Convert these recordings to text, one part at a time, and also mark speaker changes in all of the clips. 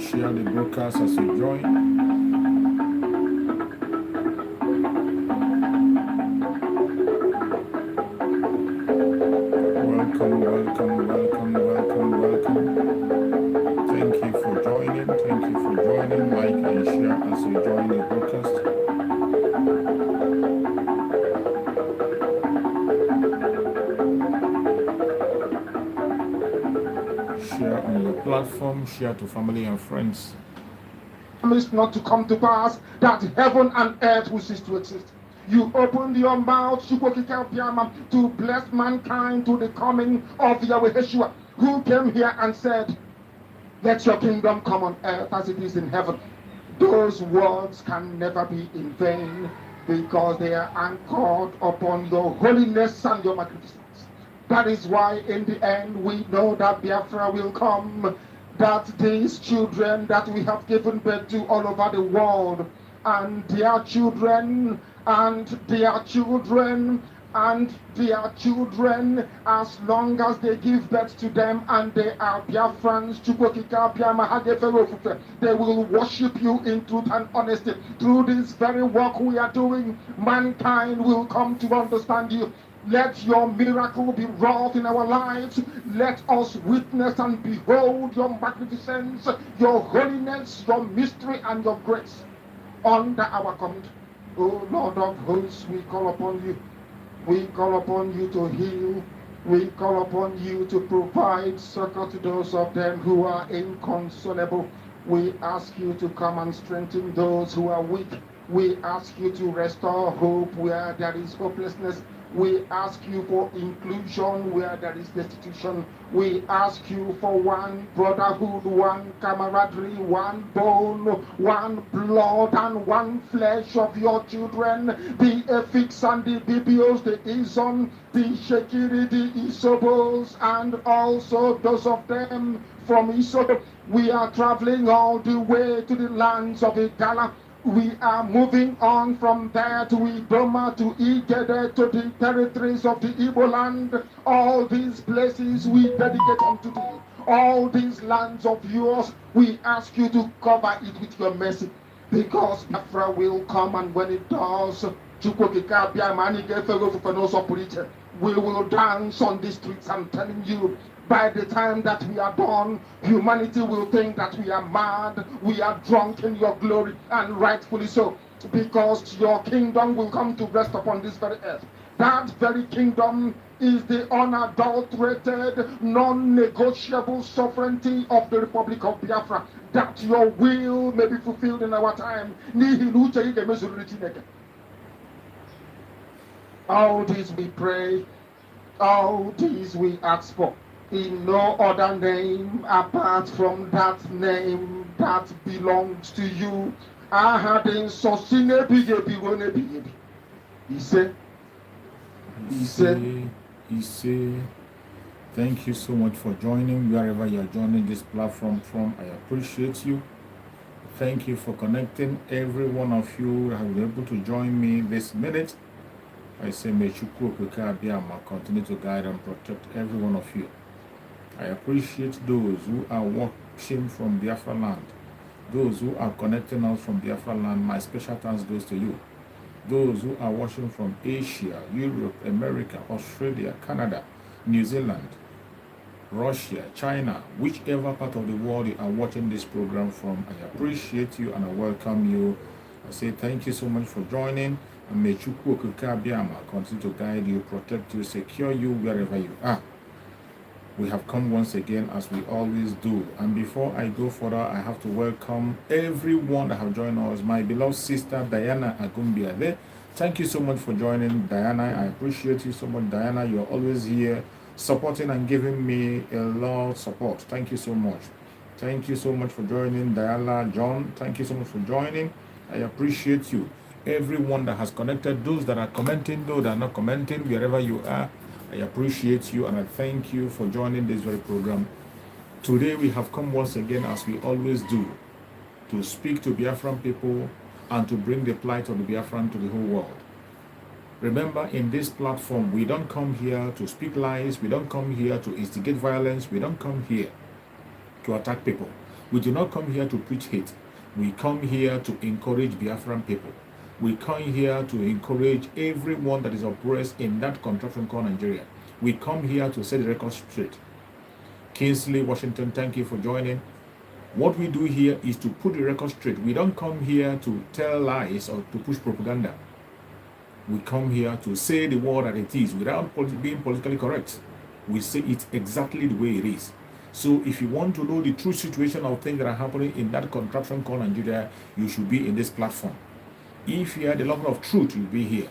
Speaker 1: Share the broadcast as you join. Welcome. Thank you for joining. Like and share as you join the broadcast. Share on your platform, share to family and friends.
Speaker 2: Promise not to come to pass, that heaven and earth will cease to exist. You opened your mouth to bless mankind to the coming of Yahweh Yeshua, who came here and said, let your kingdom come on earth as it is in heaven. Those words can never be in vain, because they are anchored upon your holiness and your magnificence. That is why in the end we know that Biafra will come, that these children that we have given birth to all over the world, and their children, and their children, and their children, as long as they give birth to them and they are Biafrans, they will worship you in truth and honesty. Through this very work we are doing, mankind will come to understand you. Let your miracle be wrought in our lives. Let us witness and behold your magnificence, your holiness, your mystery, and your grace under our command. O Lord of hosts, we call upon you. We call upon you to heal. We call upon you to provide succor to those of them who are inconsolable. We ask you to come and strengthen those who are weak. We ask you to restore hope where there is hopelessness. We ask you for inclusion where there is destitution. We ask you for one brotherhood, one camaraderie, one bone, one blood, and one flesh of your children. The Efiks and the Bibios, the Izon, the Shekiri, the Isobos, and also those of them from Isobo. We are traveling all the way to the lands of Igala. We are moving on from there to Idoma, to Igede, to the territories of the Igbo land. All these places we dedicate unto thee. All these lands of yours, we ask you to cover it with your mercy. Because Biafra will come, and when it does, we will dance on the streets. I'm telling you, by the time that we are done, humanity will think that we are mad, we are drunk in your glory, and rightfully so, because your kingdom will come to rest upon this very earth. That very kingdom is the unadulterated, non-negotiable sovereignty of the Republic of Biafra, that your will may be fulfilled in our time. All these we pray, all these we ask for, in no other name apart from that name that belongs to you. He
Speaker 1: said, thank you so much for joining wherever you are joining this platform from. I appreciate you. Thank you for connecting. Every one of you have been able to join me this minute. I say, may Chukwu Abiyama continue to guide and protect every one of you. I appreciate those who are watching from Biafra land, those who are connecting us from Biafra land. My special thanks goes to you. Those who are watching from Asia, Europe, America, Australia, Canada, New Zealand, Russia, China, whichever part of the world you are watching this program from, I appreciate you and I welcome you. I say thank you so much for joining, and may Chukwu Abiyama continue to guide you, protect you, secure you wherever you are. We have come once again, as we always do. And before I go further, I have to welcome everyone that have joined us. My beloved sister, Diana Agumbia there. Thank you so much for joining, Diana. I appreciate you so much, Diana. You're always here supporting and giving me a lot of support. Thank you so much. Thank you so much for joining, Diana, John. Thank you so much for joining. I appreciate you. Everyone that has connected, those that are commenting, those that are not commenting, wherever you are, I appreciate you and I thank you for joining this very program. Today we have come once again, as we always do, to speak to Biafran people and to bring the plight of the Biafran to the whole world. Remember, in this platform, we don't come here to speak lies, we don't come here to instigate violence, we don't come here to attack people. We do not come here to preach hate. We come here to encourage Biafran people. We come here to encourage everyone that is oppressed in that contraption called Nigeria. We come here to set the record straight. Kingsley, Washington, thank you for joining. What we do here is to put the record straight. We don't come here to tell lies or to push propaganda. We come here to say the word that it is without being politically correct. We say it exactly the way it is. So if you want to know the true situation of things that are happening in that contraption called Nigeria, you should be in this platform. If you are the lover of truth, you'll be here.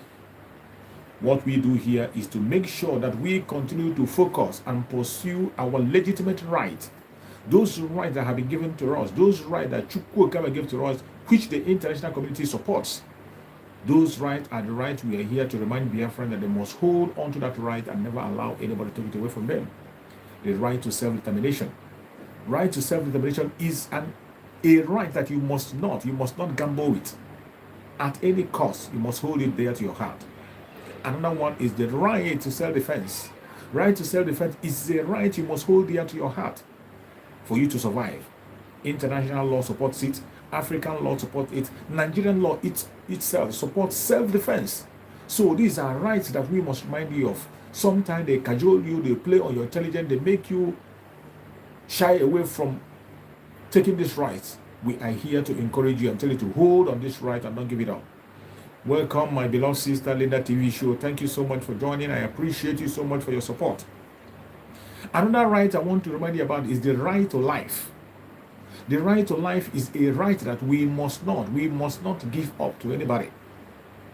Speaker 1: What we do here is to make sure that we continue to focus and pursue our legitimate right. Those rights that have been given to us, those rights that Chukwuka gave to us, which the international community supports. Those rights are the rights we are here to remind Biafran that they must hold on to that right and never allow anybody to take it away from them. The right to self-determination. Right to self-determination is a right that you must not gamble with. At any cost, you must hold it there to your heart. Another one is the right to self-defense. Right to self-defense is a right you must hold dear to your heart for you to survive. International law supports it. African law supports it. Nigerian law itself supports self-defense. So these are rights that we must remind you of. Sometimes they cajole you, they play on your intelligence, they make you shy away from taking these rights. We are here to encourage you and tell you to hold on this right and don't give it up. Welcome, my beloved sister, Linda TV show. Thank you so much for joining. I appreciate you so much for your support. Another right I want to remind you about is the right to life. The right to life is a right that we must not give up to anybody.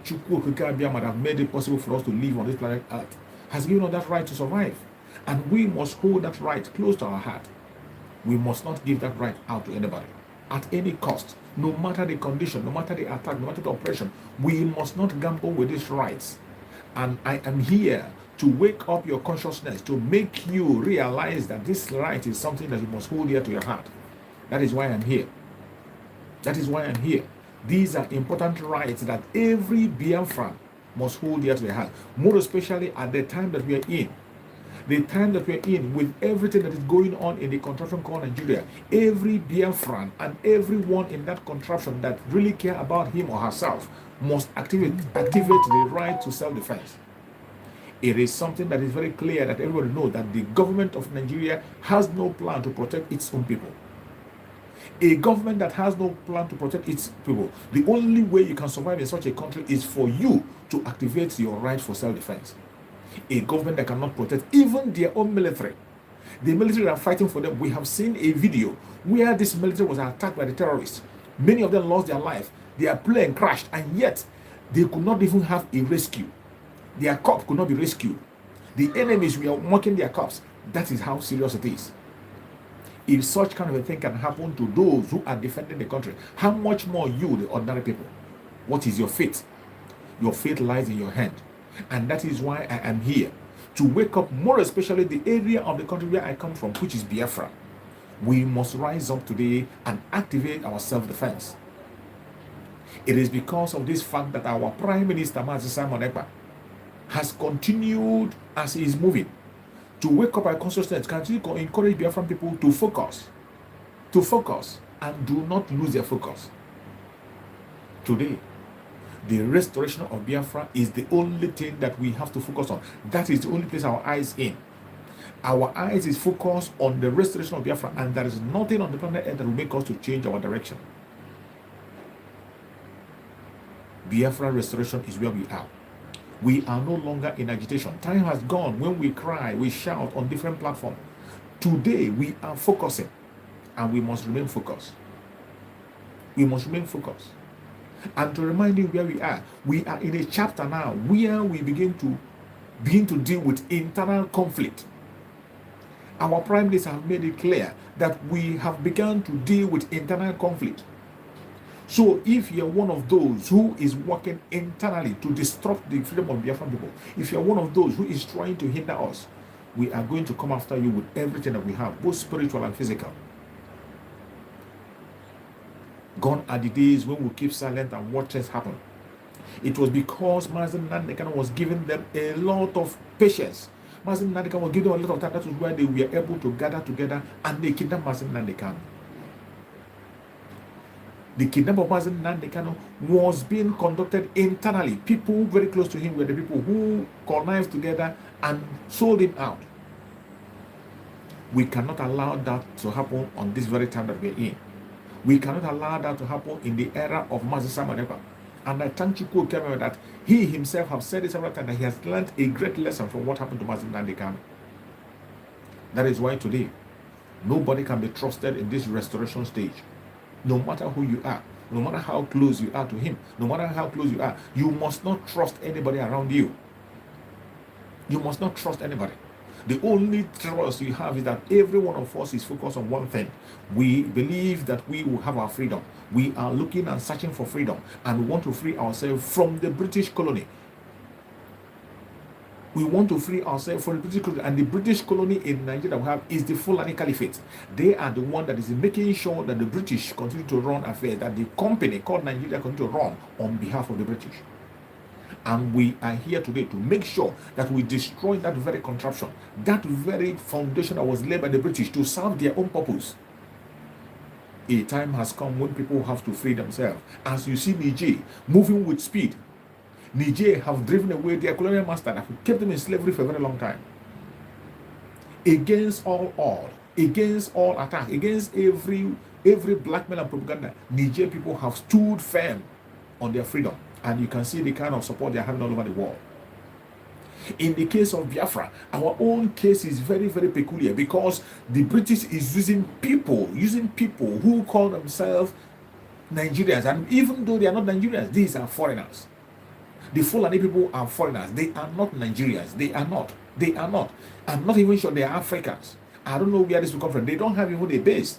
Speaker 1: Chukwuka have made it possible for us to live on this planet Earth, has given us that right to survive. And we must hold that right close to our heart. We must not give that right out to anybody. At any cost, no matter the condition, no matter the attack, no matter the oppression, we must not gamble with these rights. And I am here to wake up your consciousness, to make you realize that this right is something that you must hold dear to your heart. That is why I'm here. That is why I'm here. These are important rights that every Biafran must hold dear to their heart, more especially at the time that we are in. The time that we're in, with everything that is going on in the contraption called Nigeria, every Biafran and everyone in that contraption that really care about him or herself must activate the right to self-defense. It is something that is very clear that everybody knows that the government of Nigeria has no plan to protect its own people. A government that has no plan to protect its people, the only way you can survive in such a country is for you to activate your right for self-defense. A government that cannot protect even their own military. The military are fighting for them. We have seen a video where this military was attacked by the terrorists. Many of them lost their life. Their plane crashed, and yet they could not even have a rescue. Their corps could not be rescued. The enemies were mocking their corps. That is how serious it is. If such kind of a thing can happen to those who are defending the country, how much more you, the ordinary people? What is your fate? Your fate lies in your hand. And that is why I am here, to wake up more especially the area of the country where I come from, which is Biafra. We must rise up today and activate our self-defense. It is because of this fact that our Prime Minister, Mazi Simon Ekpa, has continued as he is moving to wake up our consciousness, continue to encourage Biafran people to focus, and do not lose their focus. Today, the restoration of Biafra is the only thing that we have to focus on. That is the only place our eyes in. Our eyes is focused on the restoration of Biafra, and there is nothing on the planet Earth that will make us to change our direction. Biafra restoration is where we are. We are no longer in agitation. Time has gone when we cry, we shout on different platforms. Today we are focusing, and we must remain focused. We must remain focused. And to remind you where we are in a chapter now where we begin to deal with internal conflict. Our Prime Minister have made it clear that we have begun to deal with internal conflict. So if you're one of those who is working internally to disrupt the freedom of Biafran people, if you're one of those who is trying to hinder us, we are going to come after you with everything that we have, both spiritual and physical. Gone are the days when we keep silent and watch things happen. It was because Mazen Nandekano was giving them a lot of patience. Mazen Nandekano was giving them a lot of time. That was why they were able to gather together and they kidnapped Mazen Nandekano. The kidnapping of Mazen Nandekano was being conducted internally. People very close to him were the people who connived together and sold him out. We cannot allow that to happen on this very time that we're in. We cannot allow that to happen in the era of Mazen Samanepa. And I thank Chukwu Kememe that he himself has said it several times that he has learned a great lesson from what happened to Mazen Nandekano. That is why today, nobody can be trusted in this restoration stage. No matter who you are, no matter how close you are to him, no matter how close you are, you must not trust anybody around you. You must not trust anybody. The only trust you have is that every one of us is focused on one thing. We believe that we will have our freedom. We are looking and searching for freedom, and we want to free ourselves from the British colony. We want to free ourselves from the British colony, and the British colony in Nigeria we have is the Fulani Caliphate. They are the one that is making sure that the British continue to run affairs, that the company called Nigeria continue to run on behalf of the British. And we are here today to make sure that we destroy that very contraption, that very foundation that was laid by the British to serve their own purpose. A time has come when people have to free themselves. As you see Niger moving with speed, Niger have driven away their colonial master that kept them in slavery for a very long time. Against all odds, against all attack, against every blackmail and propaganda, Niger people have stood firm on their freedom. And you can see the kind of support they are having all over the world. In the case of Biafra, our own case is very, very peculiar because the British is using people who call themselves Nigerians. And even though they are not Nigerians, these are foreigners. The Fulani people are foreigners. They are not Nigerians. They are not. I'm not even sure they are Africans. I don't know where this will come from. They don't have even a base.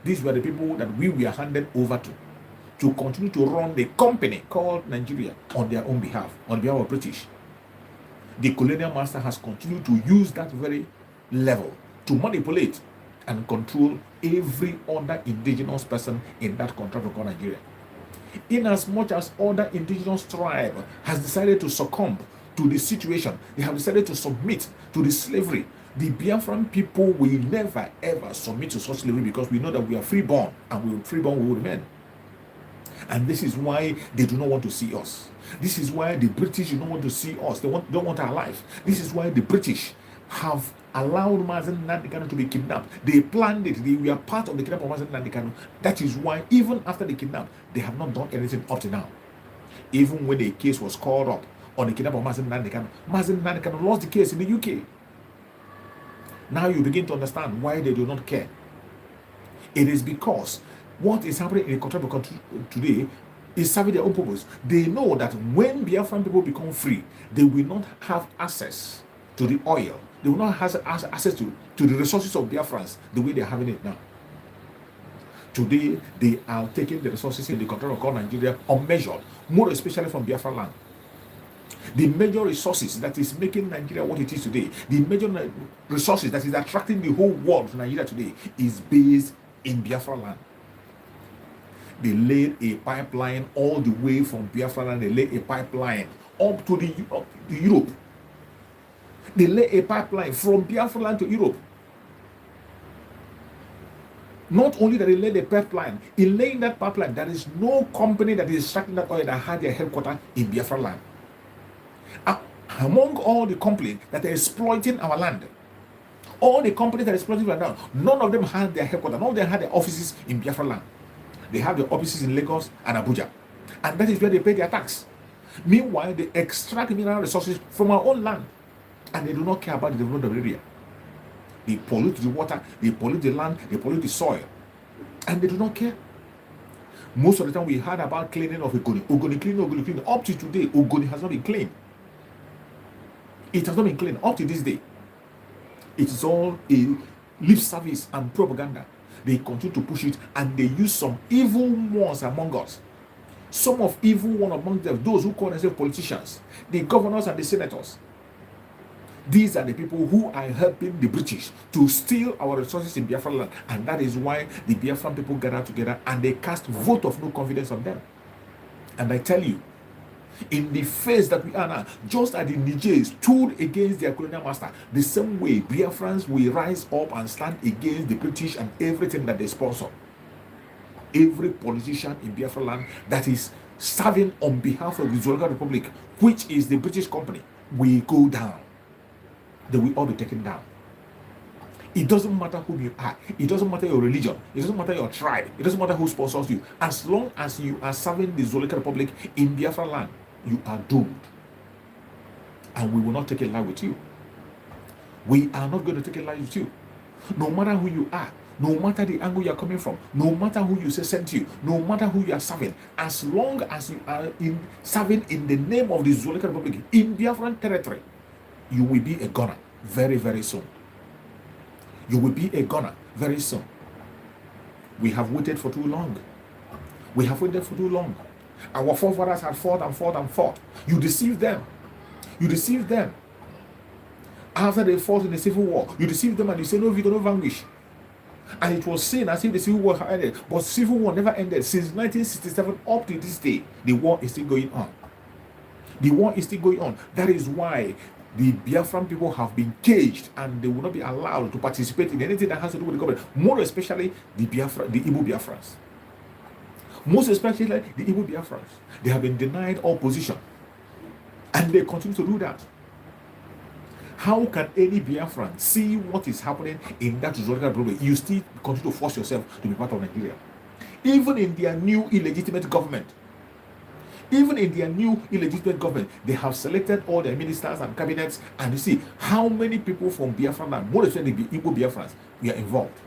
Speaker 1: These were the people that we were handed over to continue to run the company called Nigeria on their own behalf, on behalf of British. The colonial master has continued to use that very level to manipulate and control every other indigenous person in that country called Nigeria. In as much as other indigenous tribe has decided to succumb to the situation, they have decided to submit to the slavery. The Biafran people will never ever submit to such slavery because we know that we are freeborn, and we are freeborn we will remain. And this is why they do not want to see us. This is why the British do not want to see us. They don't want our life. This is why the British have allowed Mazen Nandekano to be kidnapped. They planned it. They were part of the kidnapping of Mazen Nandekano. That is why even after the kidnap, they have not done anything up to now. Even when the case was called up on the kidnapping of Mazen Nandekano lost the case in the UK. Now you begin to understand why they do not care. It is because what is happening in the country today is serving their own purpose. They know that when Biafran people become free, they will not have access to the oil. They will not have access to the resources of Biafrans the way they are having it now. Today, they are taking the resources in the country called Nigeria unmeasured, more especially from Biafra land. The major resources that is making Nigeria what it is today, the major resources that is attracting the whole world to Nigeria today is based in Biafra land. They laid a pipeline all the way from Biafra land. They laid a pipeline up to Europe. They laid a pipeline from Biafra land to Europe. Not only that they laid a pipeline, in laying that pipeline, there is no company that is extracting that oil that had their headquarters in Biafra land. Among all the companies that are exploiting our land, all the companies that are exploiting our land, none of them had their headquarters. None of them had their offices in Biafra land. They have their offices in Lagos and Abuja, and that is where they pay their tax. Meanwhile, they extract mineral resources from our own land, and they do not care about the development of the area. They pollute the water, they pollute the land, they pollute the soil, and they do not care. Most of the time, we heard about cleaning of Ogoni cleaning. Up to today, Ogoni has not been cleaned. It has not been cleaned up to this day. It is all a lip service and propaganda. They continue to push it, and they use some evil ones among us. Some of evil one among them, those who call themselves politicians, the governors and the senators. These are the people who are helping the British to steal our resources in Biafra land. And that is why the Biafran people gather together and they cast vote of no confidence on them. And I tell you, in the phase that we are now, just as the Niger stood against their colonial master, the same way Biafrans will rise up and stand against the British and everything that they sponsor. Every politician in Biafra land that is serving on behalf of the Zoological Republic, which is the British company, will go down. They will all be taken down. It doesn't matter who you are. It doesn't matter your religion. It doesn't matter your tribe. It doesn't matter who sponsors you. As long as you are serving the Zoological Republic in Biafra land, you are doomed. And we will not take a lie with you. We are not going to take a lie with you. No matter who you are, no matter the angle you are coming from, no matter who you say sent you, no matter who you are serving, as long as you are serving in the name of the Zoological Republic in Biafran territory, you will be a gunner very, very soon. You will be a gunner very soon. We have waited for too long. We have waited for too long. Our forefathers had fought and fought and fought. You deceived them. You deceived them. After they fought in the civil war, you deceived them and you said, no, we don't vanquish. And it was seen as if the civil war had ended. But civil war never ended. Since 1967 up to this day, the war is still going on. The war is still going on. That is why the Biafran people have been caged and they will not be allowed to participate in anything that has to do with the government. More especially the Igbo Biafrans. Most especially the Igbo Biafrans. They have been denied all position. And they continue to do that. How can any Biafran see what is happening in that Zoological Republic? You still continue to force yourself to be part of Nigeria. Even in their new illegitimate government, they have selected all their ministers and cabinets, and you see how many people from Biafra land, more especially the Igbo Biafrans, were involved.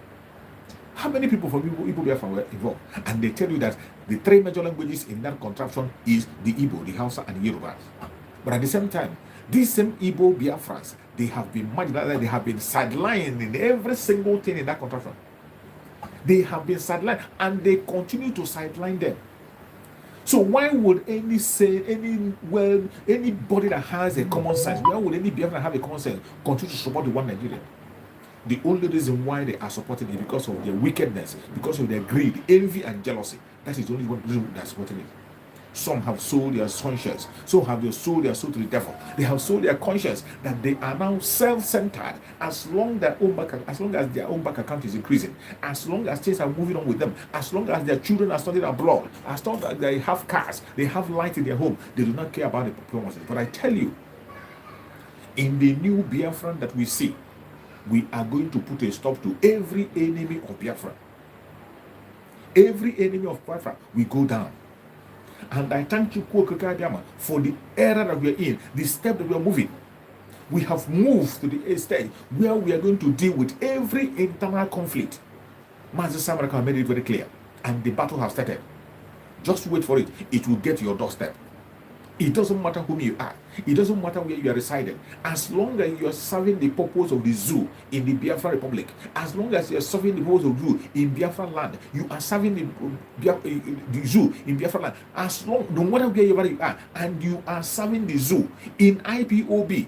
Speaker 1: How many people from Igbo Biafra were involved? And they tell you that the three major languages in that contraption is the Igbo, the Hausa, and the Yorubas. But at the same time, these same Igbo Biafrans, they have been marginalized, they have been sidelined in every single thing in that contraption. They have been sidelined, and they continue to sideline them. So why would anybody that has a common sense, why would any Biafran have a common sense continue to support the one Nigeria? The only reason why they are supporting it is because of their wickedness, because of their greed, envy, and jealousy. That is the only one reason they are supporting it. Some have sold their conscience. Some have sold their soul to the devil. They have sold their conscience that they are now self-centered. As long as their own bank account is increasing, as long as things are moving on with them, as long as their children are studying abroad, as long as they have cars, they have light in their home, they do not care about the promises. But I tell you, in the new Biafran that we see, we are going to put a stop to every enemy of Biafra. Every enemy of Biafra will go down. And I thank you, Kwokokadiama, for the era that we are in, the step that we are moving. We have moved to the stage where we are going to deal with every internal conflict. Master Samaraka made it very clear. And the battle has started. Just wait for it. It will get to your doorstep. It doesn't matter whom you are. It doesn't matter where you are residing. As long as you are serving the purpose of the zoo in the Biafra Republic, as long as you are serving the purpose of the zoo in Biafra land, you are serving the zoo in Biafra land. As long, no matter where you are, and you are serving the zoo in IPOB,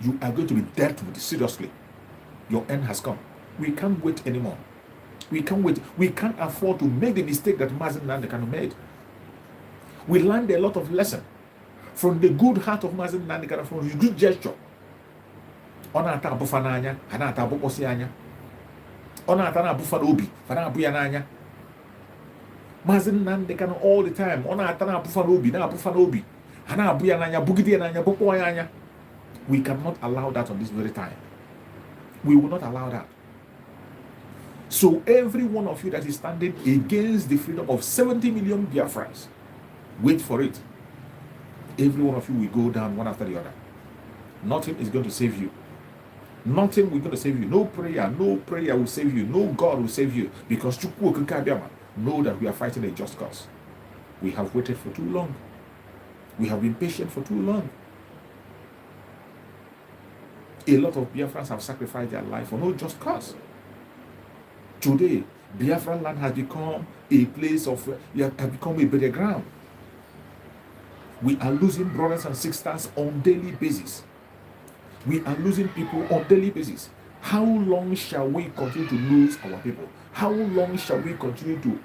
Speaker 1: you are going to be dealt with seriously. Your end has come. We can't wait anymore. We can't wait. We can't afford to make the mistake that Mazen Nandekano made. We learned a lot of lessons from the good heart of Mazen Nandekano, from his good gesture. Ona ata abufananya, ana ata abukosianya. Ona ata na abufanobi, fana abuyananya. Mazen Nandekano all the time. Ona ata na abufanobi, ana abuyananya, bugidiyananya, bukoyanya. We cannot allow that on this very time. We will not allow that. So every one of you that is standing against the freedom of 70 million Biafrans, wait for it. Every one of you will go down one after the other. Nothing is going to save you. Nothing will going to save you. No prayer will save you. No God will save you. Because know that we are fighting a just cause. We have waited for too long. We have been patient for too long. A lot of Biafrans have sacrificed their life for no just cause. Today, Biafra land has become a place of, has become a better ground. We are losing brothers and sisters on daily basis. We are losing people on daily basis. How long shall we continue to lose our people? How long shall we continue to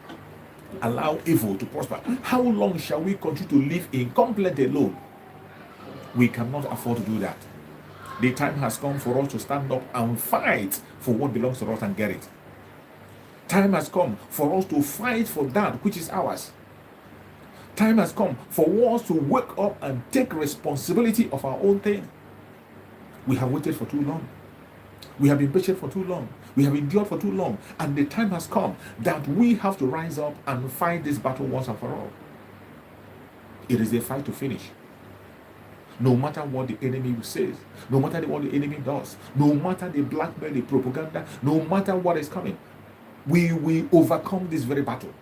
Speaker 1: allow evil to prosper? How long shall we continue to live in complaint alone? We cannot afford to do that. The time has come for us to stand up and fight for what belongs to us and get it. Time has come for us to fight for that which is ours. Time has come for us to wake up and take responsibility of our own thing. We have waited for too long. We have been patient for too long. We have endured for too long. And the time has come that we have to rise up and fight this battle once and for all. It is a fight to finish. No matter what the enemy says, no matter what the enemy does, no matter the blackmail, the propaganda, no matter what is coming, we will overcome this very battle.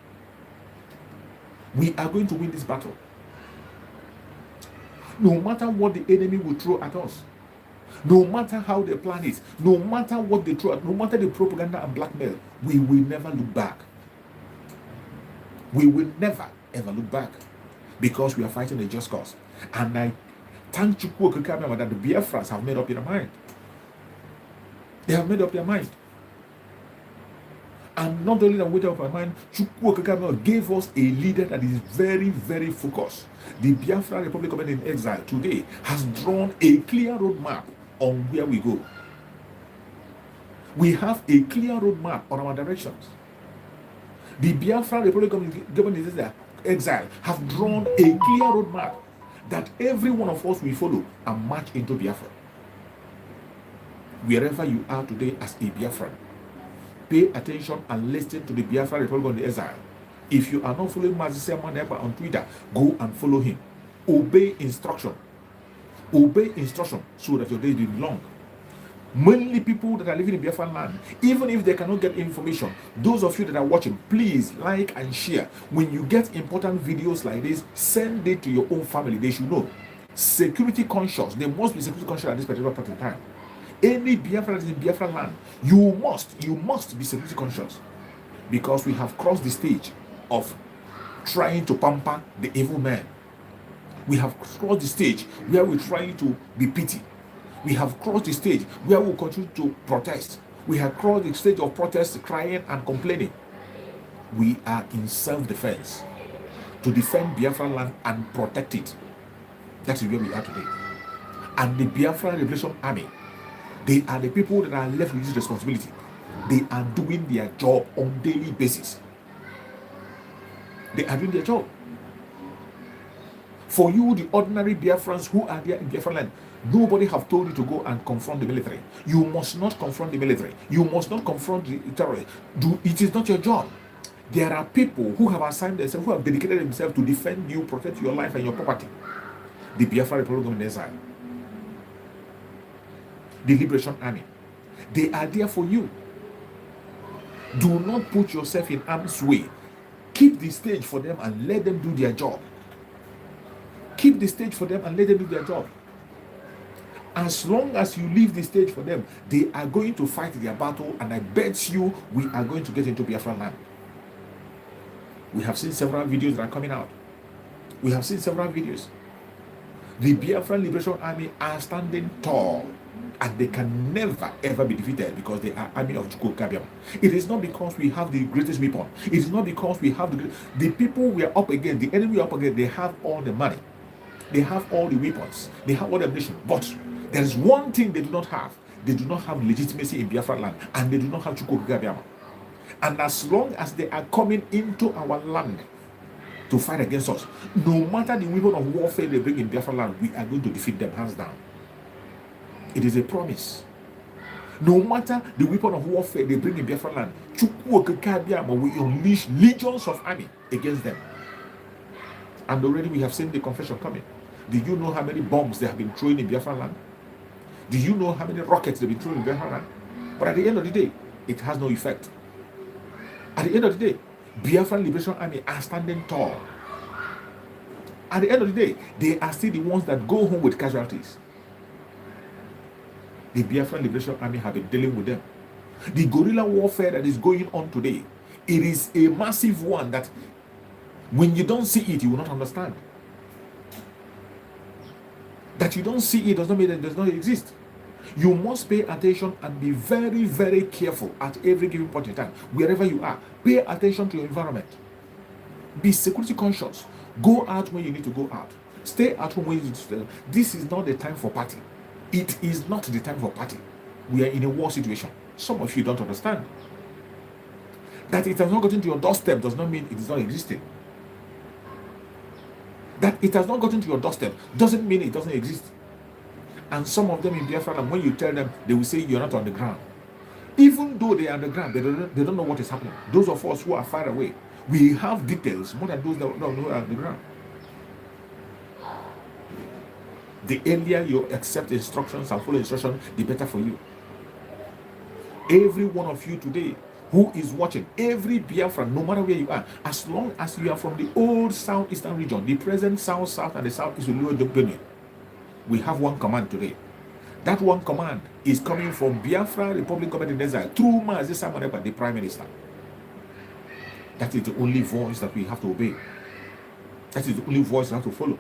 Speaker 1: We are going to win this battle. No matter what the enemy will throw at us, no matter how they plan it, no matter what they throw, no matter the propaganda and blackmail, we will never look back. We will never ever look back, because we are fighting a just cause. And I thank Chukwu Okikabiyama that the Biafras have made up their mind. They have made up their mind. And not only that, made up their mind, Chukwu Okikabiyama gave us a leader that is very, very focused. The Biafra Republic Government in Exile today has drawn a clear roadmap on where we go. We have a clear roadmap on our directions. The Biafra Republic Government in Exile have drawn a clear roadmap that every one of us will follow and march into Biafra. Wherever you are today as a Biafran, pay attention and listen to the Biafra Republic of Exile. If you are not following Mazisia Manepa on Twitter, go and follow him. Obey instruction. Obey instruction so that your days will be long. Mainly people that are living in Biafran land, even if they cannot get information, those of you that are watching, please like and share. When you get important videos like this, send it to your own family. They should know. Security conscious. They must be security conscious at this particular point in time. Any Biafran that is in Biafran land, you must be security conscious, because we have crossed the stage of trying to pamper the evil man. We have crossed the stage where we're trying to be pity. We have crossed the stage where we continue to protest. We have crossed the stage of protest, crying and complaining. We are in self-defense to defend Biafra land and protect it. That is where we are today. And the Biafra Liberation Army, they are the people that are left with this responsibility. They are doing their job on a daily basis. They are doing their job. For you, the ordinary Biafrans who are there in Biafra land, nobody have told you to go and confront the military. You must not confront the military. You must not confront the terrorists. It is not your job. There are people who have assigned themselves, who have dedicated themselves to defend you, protect your life and your property. The Biafra Republic of Exile, the Liberation Army, they are there for you. Do not put yourself in harm's way. Keep the stage for them and let them do their job. Keep the stage for them and let them do their job. As long as you leave the stage for them, they are going to fight their battle, and I bet you we are going to get into Biafra land. We have seen several videos that are coming out. We have seen several videos. The Biafra Liberation Army are standing tall, and they can never ever be defeated, because they are army of Chukwu Okikabiyama. It is not because we have the greatest weapon. It is not because we have the people we are up against, the enemy we are up against. They have all the money, they have all the weapons, they have all the ammunition. But there is one thing they do not have. They do not have legitimacy in Biafra land, and they do not have Chukwu Okikabiyama. And as long as they are coming into our land to fight against us, no matter the weapon of warfare they bring in Biafra land, we are going to defeat them hands down. It is a promise. No matter the weapon of warfare they bring in Biafra land, Chukwu Okikabiyama will unleash legions of army against them. And already we have seen the confession coming. Do you know how many bombs they have been throwing in Biafra land? Do you know how many rockets they've been throwing in Biafra land? But at the end of the day, it has no effect. At the end of the day, Biafra Liberation Army are standing tall. At the end of the day, they are still the ones that go home with casualties. The Biafra Liberation Army have been dealing with them. The guerrilla warfare that is going on today, it is a massive one that when you don't see it, you will not understand. That you don't see it does not mean that it does not exist. You must pay attention and be very, very careful at every given point in time. Wherever you are, pay attention to your environment. Be security conscious. Go out when you need to go out. Stay at home when you need to stay. This is not the time for party. It is not the time for party. We are in a war situation. Some of you don't understand. That it has not gotten to your doorstep does not mean it is not existing. That it has not gotten to your doorstep doesn't mean it doesn't exist. And some of them in Biafra, and when you tell them, they will say you're not on the ground. Even though they are on the ground, they don't know what is happening. Those of us who are far away, we have details more than those that don't know on the ground. The earlier you accept instructions and follow instructions, the better for you. Every one of you today who is watching, every Biafra, no matter where you are, as long as you are from the old southeastern region, the present south, and the southeast Benin, we have one command today. That one command is coming from Biafra Republic Government in Exile through Mazi Samareba, the Prime Minister. That is the only voice that we have to obey. That is the only voice we have to follow.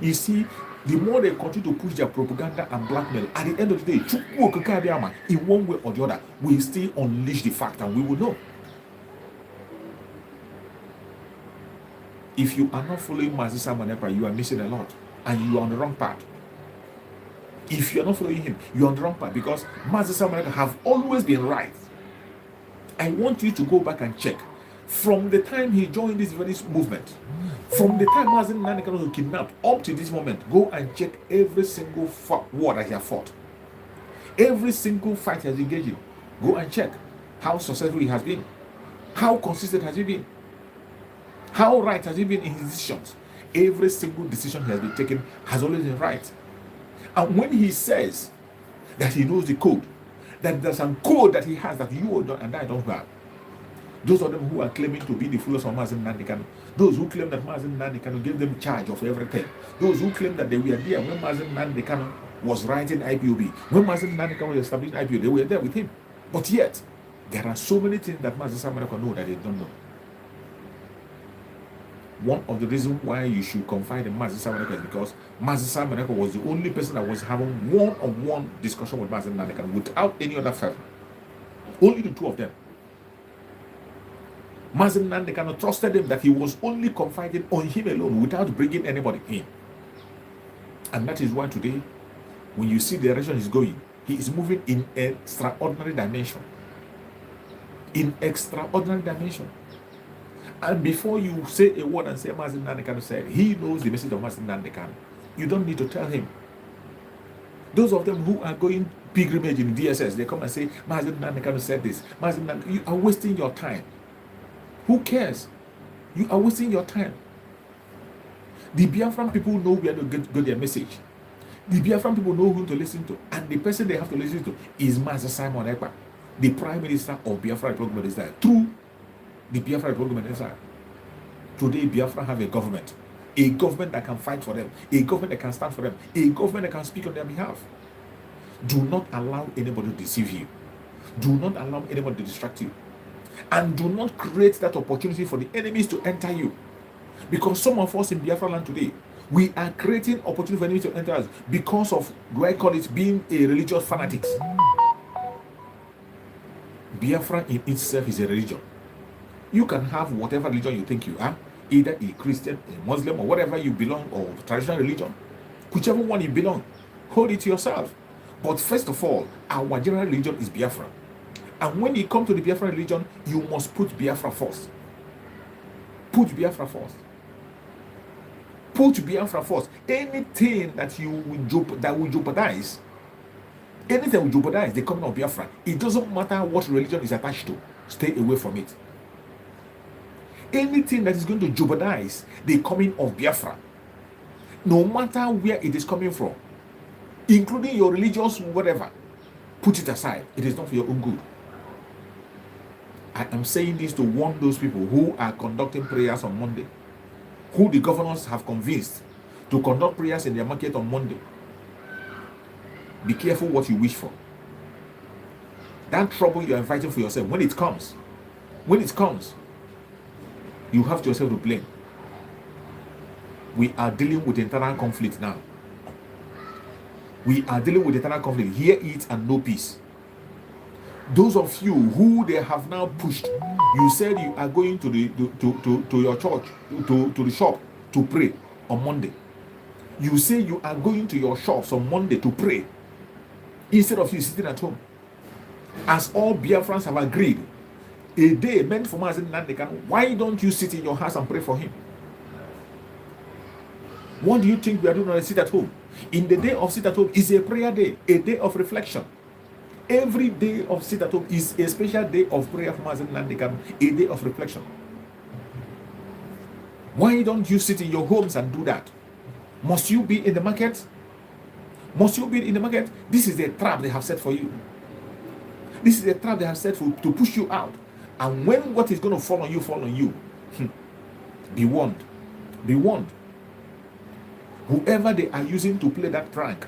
Speaker 1: You see, the more they continue to push their propaganda and blackmail, at the end of the day, in one way or the other, we still unleash the fact and we will know. If you are not following Mazi Samareba, you are missing a lot and you are on the wrong path. If you are not following him, you are on the wrong path because Mazi Samareba have always been right. I want you to go back and check. From the time he joined this very movement, from the time Mazi Nnamdi was kidnapped up to this moment, go and check every single war that he has fought. Every single fight he has engaged in. Go and check how successful he has been. How consistent has he been? How right has he been in his decisions? Every single decision he has been taken has always been right. And when he says that he knows the code, that there's some code that he has that you and I don't have, those of them who are claiming to be the followers of Mazi Nnamdi, those who claim that Mazi Nnamdi gave them charge of everything, those who claim that they were there when Mazi Nnamdi was writing IPOB, when Mazi Nnamdi was establishing IPOB, they were there with him. But yet, there are so many things that Mazi Samareko know that they don't know. One of the reasons why you should confide in Mazi Samareko is because Mazi Samareko was the only person that was having one-on-one discussion with Mazi Nnamdi without any other favor. Only the two of them. Mazi Nnamdi trusted him that he was only confiding on him alone without bringing anybody in. And that is why today, when you see the direction he's going, he is moving in an extraordinary dimension. In extraordinary dimension. And before you say a word and say Mazi Nnamdi said, he knows the message of Mazi Nnamdi. You don't need to tell him. Those of them who are going pilgrimage in DSS, they come and say, Mazi Nnamdi said this. Mazi Nnamdi, you are wasting your time. Who cares? You are wasting your time. The Biafran people know where to get their message. The Biafran people know who to listen to. And the person they have to listen to is Mazi Simon Ekpa, the Prime Minister of Biafra Republic of Israel, through the Biafra Republic of Israel. Today, Biafra have a government that can fight for them, a government that can stand for them, a government that can speak on their behalf. Do not allow anybody to deceive you. Do not allow anybody to distract you. And do not create that opportunity for the enemies to enter you. Because some of us in Biafra land today, we are creating opportunity for enemies to enter us because of, do I call it, being a religious fanatics. Biafra in itself is a religion. You can have whatever religion you think you are, either a Christian, a Muslim, or whatever you belong, or traditional religion. Whichever one you belong, hold it to yourself. But first of all, our general religion is Biafra. And when you come to the Biafra religion, you must put Biafra first. Put Biafra first. Put Biafra first. Anything that will jeopardize, the coming of Biafra, it doesn't matter what religion is attached to, stay away from it. Anything that is going to jeopardize the coming of Biafra, no matter where it is coming from, including your religious whatever, put it aside. It is not for your own good. I am saying this to warn those people who are conducting prayers on Monday, who the governors have convinced to conduct prayers in their market on Monday. Be careful what you wish for. That trouble you are inviting for yourself, when it comes, you have yourself to blame. We are dealing with internal conflict now. We are dealing with eternal conflict. Hear it and no peace. Those of you who they have now pushed, you said you are going to the to your church, to the shop to pray on Monday. You say you are going to your shops on Monday to pray instead of you sitting at home. As all Biafrans have agreed, a day meant for Mazen Nandekan, why don't you sit in your house and pray for him? What do you think we are doing on a sit at home? In the day of sit at home is a prayer day, a day of reflection. Every day of sit at home is a special day of prayer for Mazen Nandekan, a day of reflection. Why don't you sit in your homes and do that? Must you be in the market? Must you be in the market? This is a trap they have set for you. This is a trap they have set for to push you out. And when what is going to fall on you, be warned. Be warned. Whoever they are using to play that prank,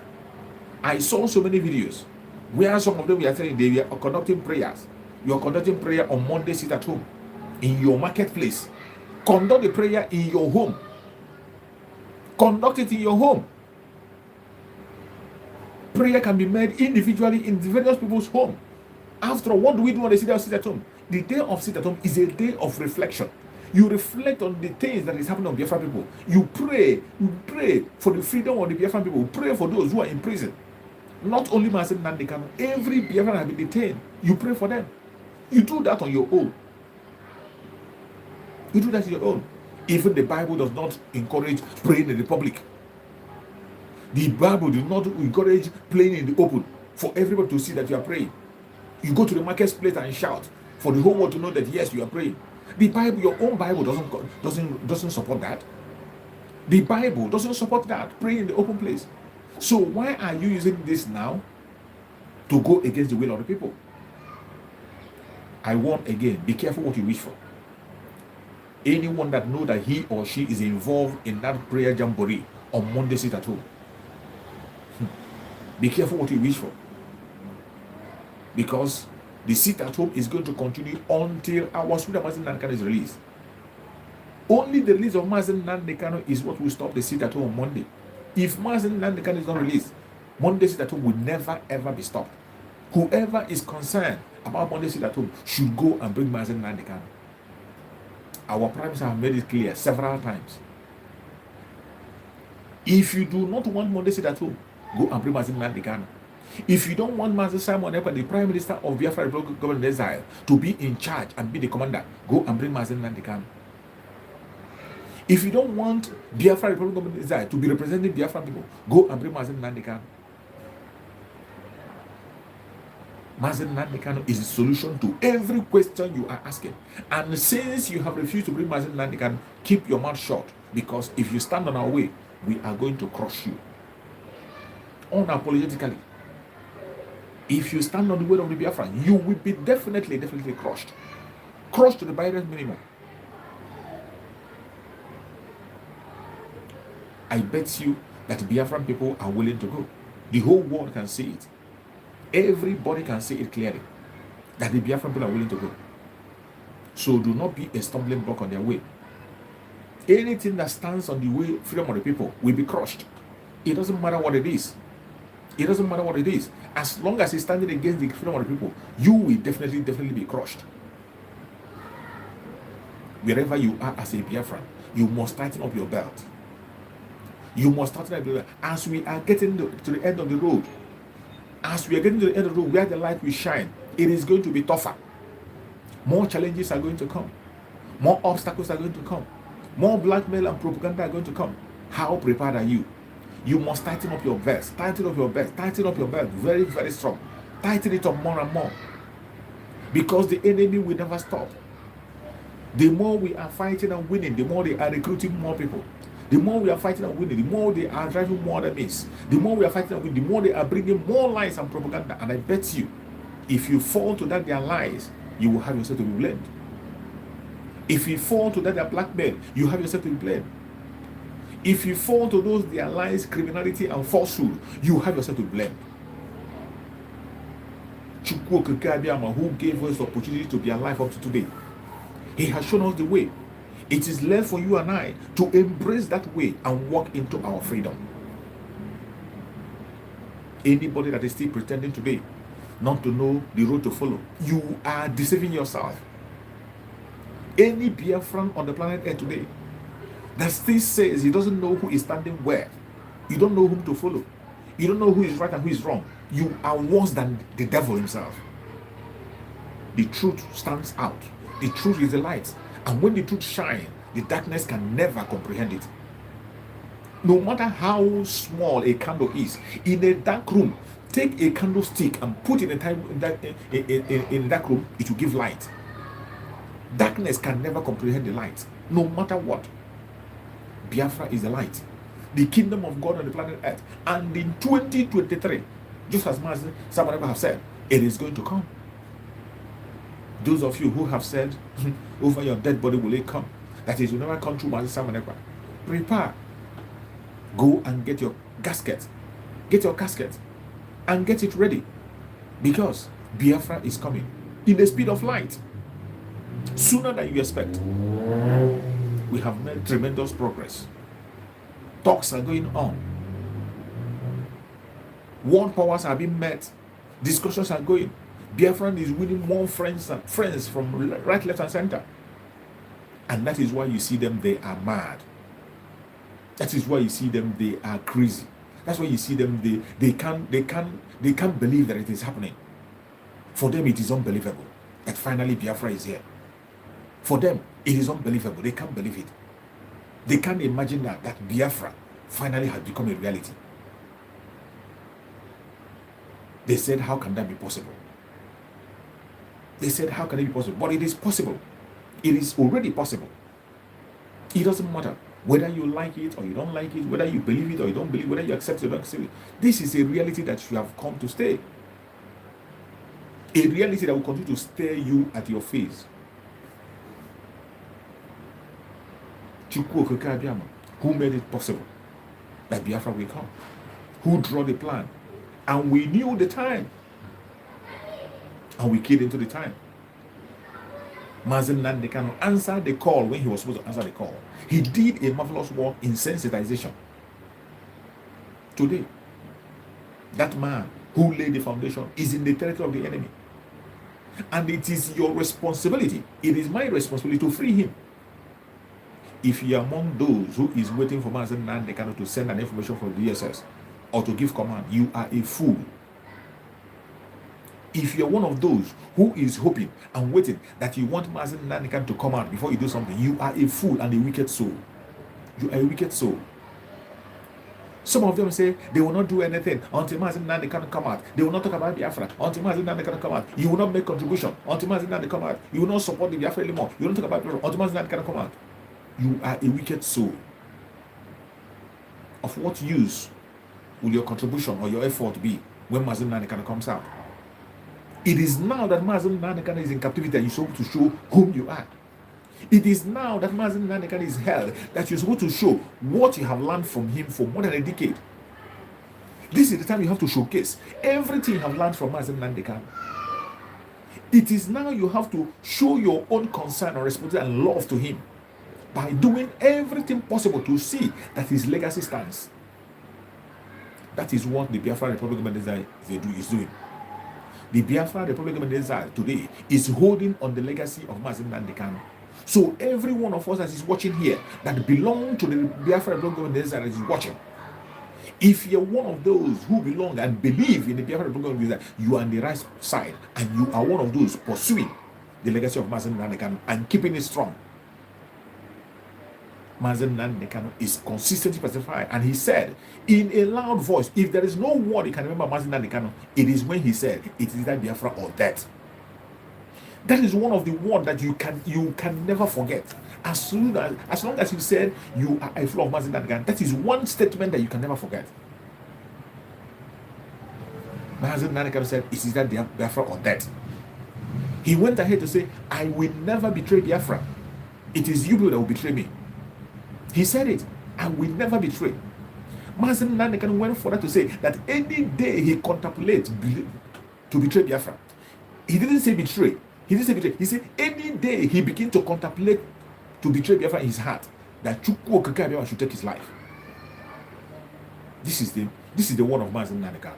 Speaker 1: I saw so many videos where some of them were saying they were conducting prayers. You are conducting prayer on Monday, sit at home, in your marketplace. Conduct the prayer in your home. Conduct it in your home. Prayer can be made individually in the various people's home. After all, what do we do on the sit at home? The day of sit at home is a day of reflection. You reflect on the things that is happening on Biafra people. You pray for the freedom of the Biafra people. You pray for those who are in prison. Not only Mazen Nandekan, every Biafran has been detained. You pray for them. You do that on your own. You do that on your own. Even the Bible does not encourage praying in the public. The Bible does not encourage praying in the open for everybody to see that you are praying. You go to the marketplace and shout for the whole world to know that yes, you are praying. The Bible, your own Bible doesn't support that. The Bible doesn't support that. Pray in the open place. So why are you using this now to go against the will of the people? I warn again, be careful what you wish for. Anyone that knows that he or she is involved in that prayer jamboree on Monday, sit at home. Be careful what you wish for. Because the sit at home is going to continue until our Suda Mazen Nandekan is released. Only the release of Mazen Nandekan is what will stop the sit at home on Monday. If Mazen Nandekan is not released, Monday sit at home will never ever be stopped. Whoever is concerned about Monday sit at home should go and bring Mazen Nandekan. Our Prime Minister have made it clear several times. If you do not want Monday sit at home, go and bring Mazen Nandekan. If you don't want Master Simon Ekpa, the Prime Minister of Biafra Republic Government Exile, to be in charge and be the commander, go and bring Mazen Nandekan. If you don't want Biafra Republic Government Exile to be representing Biafra people, go and bring Mazen Nandekan. Mazen Nandekan is the solution to every question you are asking. And since you have refused to bring Mazen Nandekan, keep your mouth shut, because if you stand on our way, we are going to crush you. Unapologetically. If you stand on the way of the Biafra, you will be definitely crushed. Crushed to the barest minimum. I bet you that Biafran people are willing to go. The whole world can see it. Everybody can see it clearly that the Biafran people are willing to go. So do not be a stumbling block on their way. Anything that stands on the way, freedom of the people, will be crushed. It doesn't matter what it is. It doesn't matter what it is. As long as it's standing against the freedom of the people, you will definitely be crushed. Wherever you are as a Biafran, you must tighten up your belt. You must tighten up your belt. As we are getting to the end of the road, as we are getting to the end of the road where the light will shine, it is going to be tougher. More challenges are going to come. More obstacles are going to come. More blackmail and propaganda are going to come. How prepared are you? You must tighten up your belt. Tighten up your belt. Tighten up your belt. Very, very strong. Tighten it up more and more. Because the enemy will never stop. The more we are fighting and winning, the more they are recruiting more people. The more we are fighting and winning, the more they are driving more enemies. The more we are fighting and winning, the more they are bringing more lies and propaganda. And I bet you, if you fall to that their lies, you will have yourself to be blamed. If you fall to that their blackmail, you have yourself to be blamed. If you fall to those their lies, criminality, and falsehood, you have yourself to blame. Who gave us the opportunity to be alive up to today? He has shown us the way. It is left for you and I to embrace that way and walk into our freedom. Anybody that is still pretending today not to know the road to follow, you are deceiving yourself. Any Biafran on the planet Earth today that still says he doesn't know who is standing where, you don't know whom to follow, you don't know who is right and who is wrong, you are worse than the devil himself. The truth stands out. The truth is the light. And when the truth shines, the darkness can never comprehend it. No matter how small a candle is, in a dark room, take a candlestick and put it in a dark room, it will give light. Darkness can never comprehend the light, no matter what. Biafra is the light, the kingdom of God on the planet Earth. And in 2023, just as someone ever have said, it is going to come. Those of you who have said, over your dead body will it come, that is, you never come through Master Simon Ekpa, prepare. Go and get your casket. Get your casket and get it ready, because Biafra is coming in the speed of light, sooner than you expect. We have made tremendous progress. Talks are going on. World powers are being met. Discussions are going. Biafra is winning more friends from right, left, and center. And that is why you see them, they are mad. That is why you see them, they are crazy. That's why you see them, they can't believe that it is happening. For them, it is unbelievable that finally Biafra is here. For them, it is unbelievable. They can't believe it. They can't imagine that Biafra finally has become a reality. They said, how can that be possible? They said, how can it be possible? But it is possible. It is already possible. It doesn't matter whether you like it or you don't like it, whether you believe it or you don't believe it, whether you accept it or don't accept it. This is a reality that you have come to stay. A reality that will continue to stare you at your face. Who made it possible that Biafra will come? Who drew the plan? And we knew the time. And we keyed into the time. Mazen Nandekano answered the call when he was supposed to answer the call. He did a marvelous work in sensitization. Today, that man who laid the foundation is in the territory of the enemy. And it is your responsibility, it is my responsibility to free him. If you are among those who is waiting for Mazen Nandekano to send an information from the DSS or to give command, you are a fool. If you're one of those who is hoping and waiting that you want Mazen Nandekano to come out before you do something, you are a fool and a wicked soul. You are a wicked soul. Some of them say they will not do anything until Mazen Nandekano come out. They will not talk about Biafra until Mazen Nandekano come out. You will not make contribution until Mazen Nandekano come out. You will not support the Biafra anymore. You will not talk about Biafra until Mazen Nandekano come out. You are a wicked soul. Of what use will your contribution or your effort be when Mazen Nandekano comes out? It is now that Mazen Nandekano is in captivity that you're supposed to show whom you are. It is now that Mazen Nandekano is held that you're supposed to show what you have learned from him for more than a decade. This is the time you have to showcase everything you have learned from Mazen Nandekano. It is now you have to show your own concern or responsibility and love to him by doing everything possible to see that his legacy stands. That is what the Biafra Republic is doing. The Biafra Republic today is holding on the legacy of Mazen Nandekano. So every one of us that is watching here that belong to the Biafra Republic that is watching, if you're one of those who belong and believe in the Biafra Republic, you are on the right side and you are one of those pursuing the legacy of Mazen Nandekano and keeping it strong. Mazen Nandekano is consistently pacified, and he said in a loud voice, if there is no word you can remember Mazen Nandekano, it is when he said it is either Biafra or death. That is one of the words that you can never forget. As long as you said you are a flow of Mazen Nandekano, that is one statement that you can never forget. Mazen Nandekano said it is either Biafra or death. He went ahead to say, I will never betray Biafra. It is you people that will betray me. He said it, I will never betray. Mazen Nandekano went further to say that any day he contemplates to betray Biafra. He didn't say betray. He didn't say betray. He said any day he begins to contemplate to betray Biafra in his heart, that Chukwu Okeke should take his life. This is the word of Mazen Nandekano.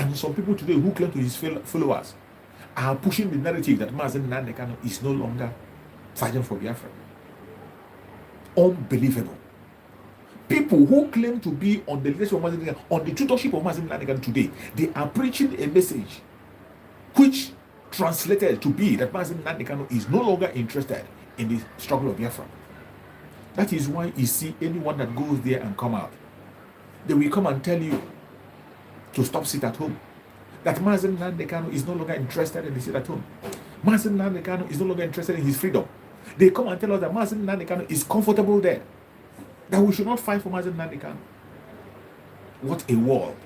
Speaker 1: And some people today who claim to his followers are pushing the narrative that Mazen Nnamdi Kanu is no longer fighting for Biafra. Unbelievable. People who claim to be on the leadership of Mazen Nnamdi Kanu, on the tutorship of Mazen Nnamdi Kanu today, they are preaching a message which translated to be that Mazen Nnamdi Kanu is no longer interested in the struggle of Biafra. That is why you see anyone that goes there and come out, they will come and tell you to stop sit at home. That Mazen Nnamdi Kanu is no longer interested in the sit at home. Mazen Nnamdi Kanu is no longer interested in his freedom. They come and tell us that Mazen Nnamdi Kanu is comfortable there. That we should not fight for Mazen Nnamdi Kanu. What a world.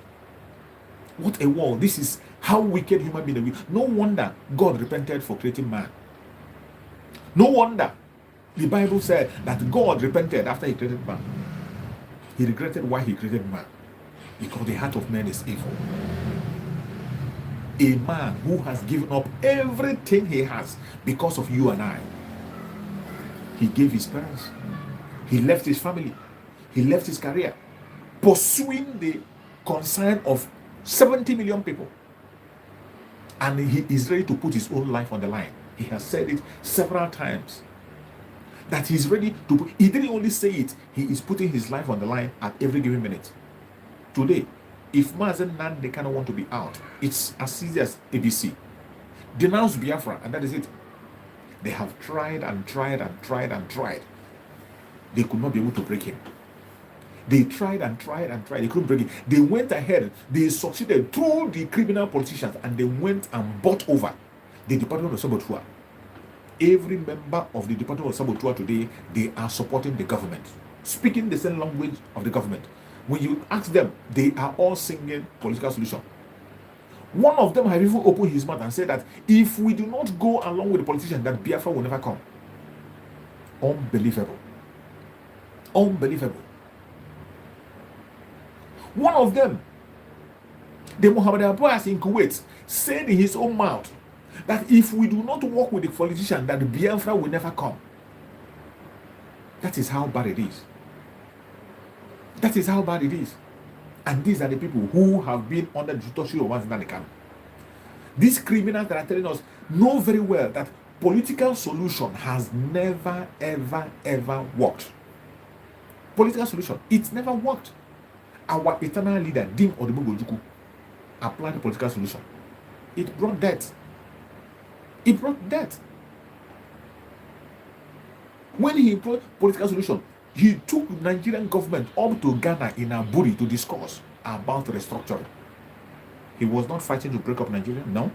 Speaker 1: What a world. This is how wicked human beings are. No wonder God repented for creating man. No wonder the Bible said that God repented after he created man. He regretted why he created man. Because the heart of man is evil. A man who has given up everything he has because of you and I. He gave his parents. He left his family. He left his career. Pursuing the concern of 70 million people. And he is ready to put his own life on the line. He has said it several times. That he's ready to put, he didn't only say it, he is putting his life on the line at every given minute. Today, if Mazen Nnamdi Kanu want to be out, it's as easy as ABC. Denounce Biafra, and that is it. They have tried and tried and tried and tried. They could not be able to break him. They tried and tried and tried. They couldn't break him. They went ahead. They succeeded through the criminal politicians, and they went and bought over the Department of Sabotua. Every member of the Department of Sabotua today, they are supporting the government, speaking the same language of the government. When you ask them, they are all singing political solution. One of them have even opened his mouth and said that if we do not go along with the politicians, that Biafra will never come. Unbelievable. Unbelievable. One of them, the Mohammed Abbas in Kuwait, said in his own mouth that if we do not work with the politicians, that Biafra will never come. That is how bad it is. That is how bad it is. And these are the people who have been under the tutorship of Mazen Nnamdi Kanu. These criminals that are telling us know very well that political solution has never, ever, ever worked. Political solution, it's never worked. Our eternal leader, Dim Odumegwu, applied the political solution. It brought death. It brought death. When he brought political solution, he took Nigerian government up to Ghana in Aburi to discuss about restructuring. He was not fighting to break up Nigeria, no.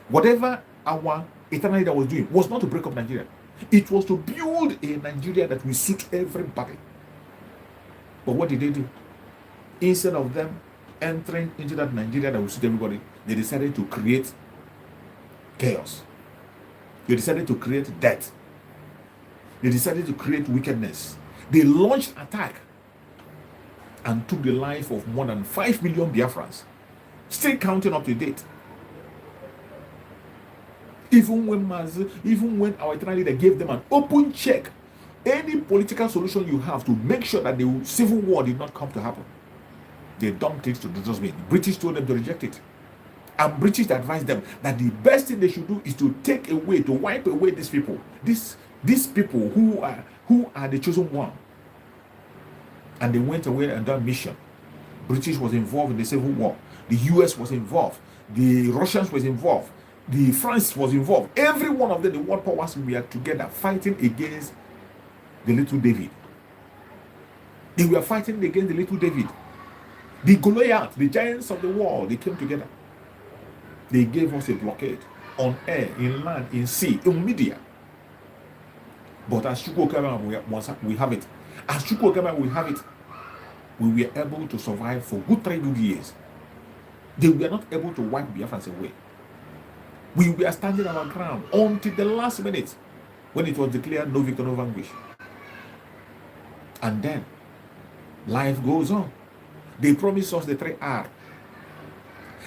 Speaker 1: Whatever our eternal leader was doing was not to break up Nigeria. It was to build a Nigeria that will suit everybody. But what did they do? Instead of them entering into that Nigeria that will suit everybody, they decided to create chaos. They decided to create death. They decided to create wickedness. They launched attack and took the life of more than 5 million Biafrans, still counting up to date. Even when our eternal leader gave them an open check, any political solution you have to make sure that the civil war did not come to happen, they dumped it to the dustbin. British told them to reject it. And British advised them that the best thing they should do is to take away, to wipe away these people. These people who are the chosen one. And they went away on that mission. British was involved in the Civil War. The US was involved. The Russians was involved. The France was involved. Every one of them, the world powers, were together fighting against the little David. They were fighting against the little David. The Goliath, the giants of the world, they came together. They gave us a blockade on air, in land, in sea, in media. But as Chukwukema we have it. As Chukwukema we have it. We were able to survive for good 3 good years. They were not able to wipe Biafrans away. We were standing our ground until the last minute when it was declared no victor, no vanquish. And then life goes on. They promised us the 3R.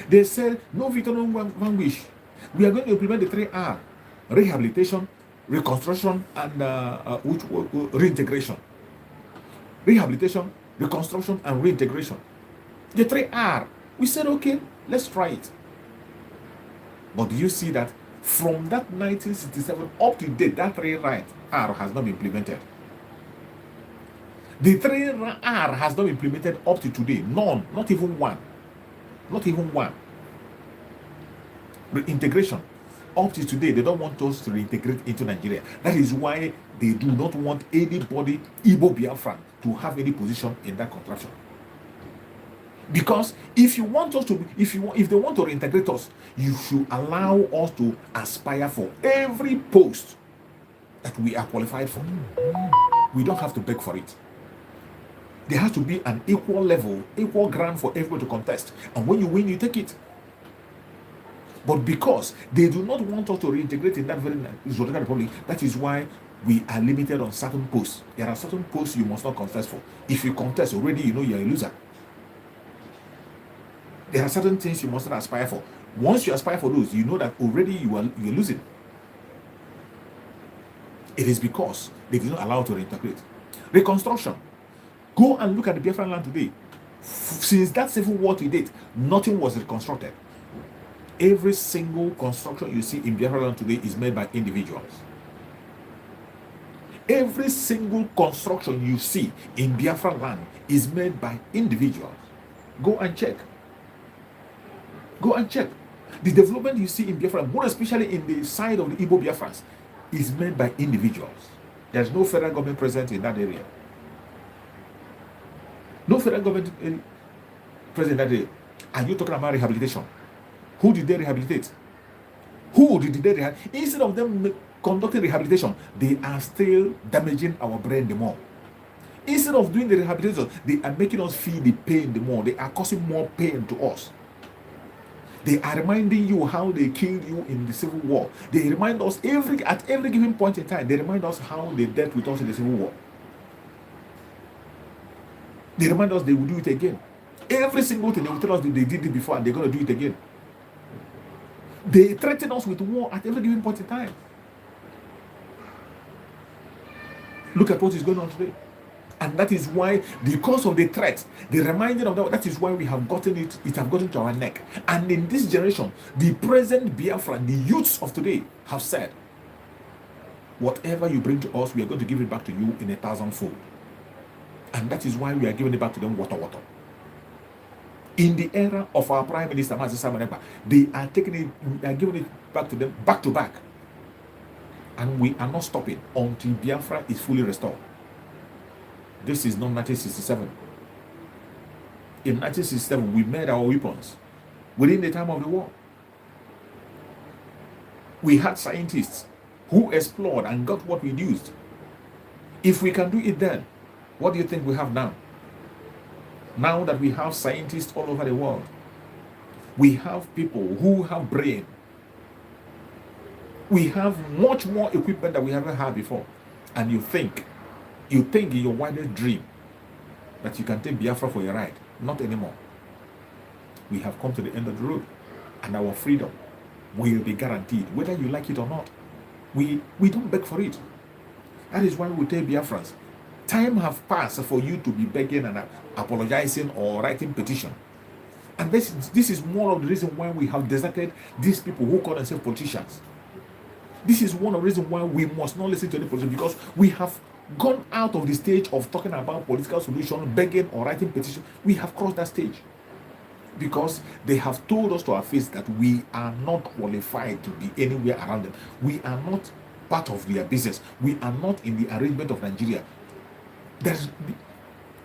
Speaker 1: They said no victor, no vanquish. We are going to implement the 3R: rehabilitation, reconstruction, and reintegration. Rehabilitation, reconstruction, and reintegration. The 3R. We said, okay, let's try it. But do you see that from that 1967 up to date, that 3R has not been implemented? The 3R has not been implemented up to today. None, not even one. Not even one. Reintegration. Up to today, they don't want us to reintegrate into Nigeria. That is why they do not want anybody, Igbo Biafra, to have any position in that contraction. Because if you want us to, if they want to reintegrate us, you should allow us to aspire for every post that we are qualified for. We don't have to beg for it. There has to be an equal level, equal ground for everyone to contest. And when you win, you take it. But because they do not want us to reintegrate in that very Zodiac Republic, that is why we are limited on certain posts. There are certain posts you must not contest for. If you contest already, you know you're a loser. There are certain things you must not aspire for. Once you aspire for those, you know that already you're losing. It is because they did not allow to reintegrate. Reconstruction. Go and look at the Biafran land today. Since that civil war to date, nothing was reconstructed. Every single construction you see in Biafra land today is made by individuals. Every single construction you see in Biafra land is made by individuals. Go and check. Go and check. The development you see in Biafra, more especially in the side of the Igbo Biafrans, is made by individuals. There's no federal government present in that area. No federal government present in that area. And you're talking about rehabilitation. Who did they rehabilitate? Who did they rehabilitate? Instead of them conducting rehabilitation, they are still damaging our brain the more. Instead of doing the rehabilitation, they are making us feel the pain the more. They are causing more pain to us. They are reminding you how they killed you in the Civil War. They remind us at every given point in time, they remind us how they dealt with us in the Civil War. They remind us they will do it again. Every single thing they will tell us that they did it before and they're going to do it again. They threaten us with war at every given point in time. Look at what is going on today. And that is why, because of the threat, the reminding of that is why we have gotten it have gotten to our neck. And in this generation, the present Biafra, the youths of today have said, whatever you bring to us, we are going to give it back to you in 1,000-fold. And that is why we are giving it back to them water. In the era of our Prime Minister, Mazi Samanepa, they are taking it, we are giving it back to them back to back. And we are not stopping until Biafra is fully restored. This is not 1967. In 1967, we made our weapons within the time of the war. We had scientists who explored and got what we used. If we can do it then, what do you think we have now? Now that we have scientists all over the world, we have people who have brain. We have much more equipment than we ever had before. And you think in your wildest dream that you can take Biafra for a ride. Not anymore. We have come to the end of the road, and our freedom will be guaranteed, whether you like it or not. We don't beg for it. That is why we tell Biafrans, time have passed for you to be begging and apologizing or writing petition. And this is one of the reasons why we have deserted these people who call themselves politicians. This is one of the reasons why we must not listen to any politicians, because we have gone out of the stage of talking about political solution, begging or writing petition. We have crossed that stage because they have told us to our face that we are not qualified to be anywhere around them. We are not part of their business. We are not in the arrangement of Nigeria.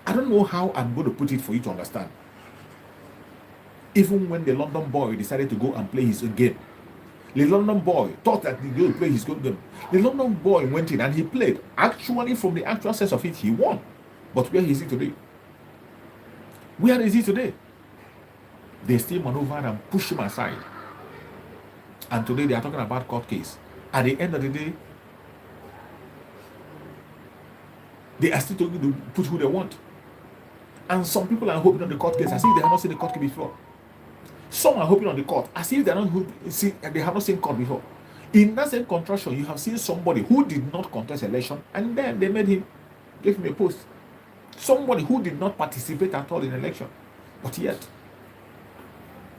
Speaker 1: I don't know how I'm going to put it for you to understand. Even when the London boy decided to go and play his game, the London boy thought that he would play his good game. The London boy went in and he played. Actually, from the actual sense of it, he won. But where is he today? Where is he today? They still maneuvered and pushed him aside. And today they are talking about court case. At the end of the day, they are still talking to put who they want. And some people are hoping on the court case as if they have not seen the court case before. Some are hoping on the court as if they have not seen court before. In that same contraction, you have seen somebody who did not contest election, and then they gave him a post. Somebody who did not participate at all in election, but yet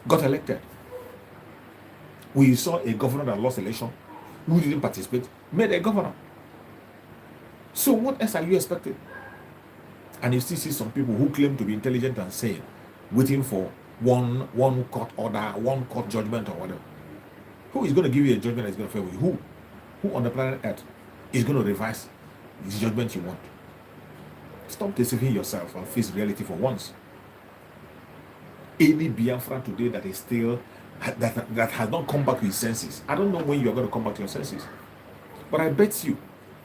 Speaker 1: got elected. We saw a governor that lost election, who didn't participate, made a governor. So what else are you expecting? And you still see some people who claim to be intelligent and sane, waiting for one court order, one court judgment or whatever. Who is going to give you a judgment that's going to favor you? Who on the planet Earth is going to revise the judgment you want? Stop deceiving yourself and face reality for once. Any Biafra today that is still that has not come back to his senses. I don't know when you are going to come back to your senses, but I bet you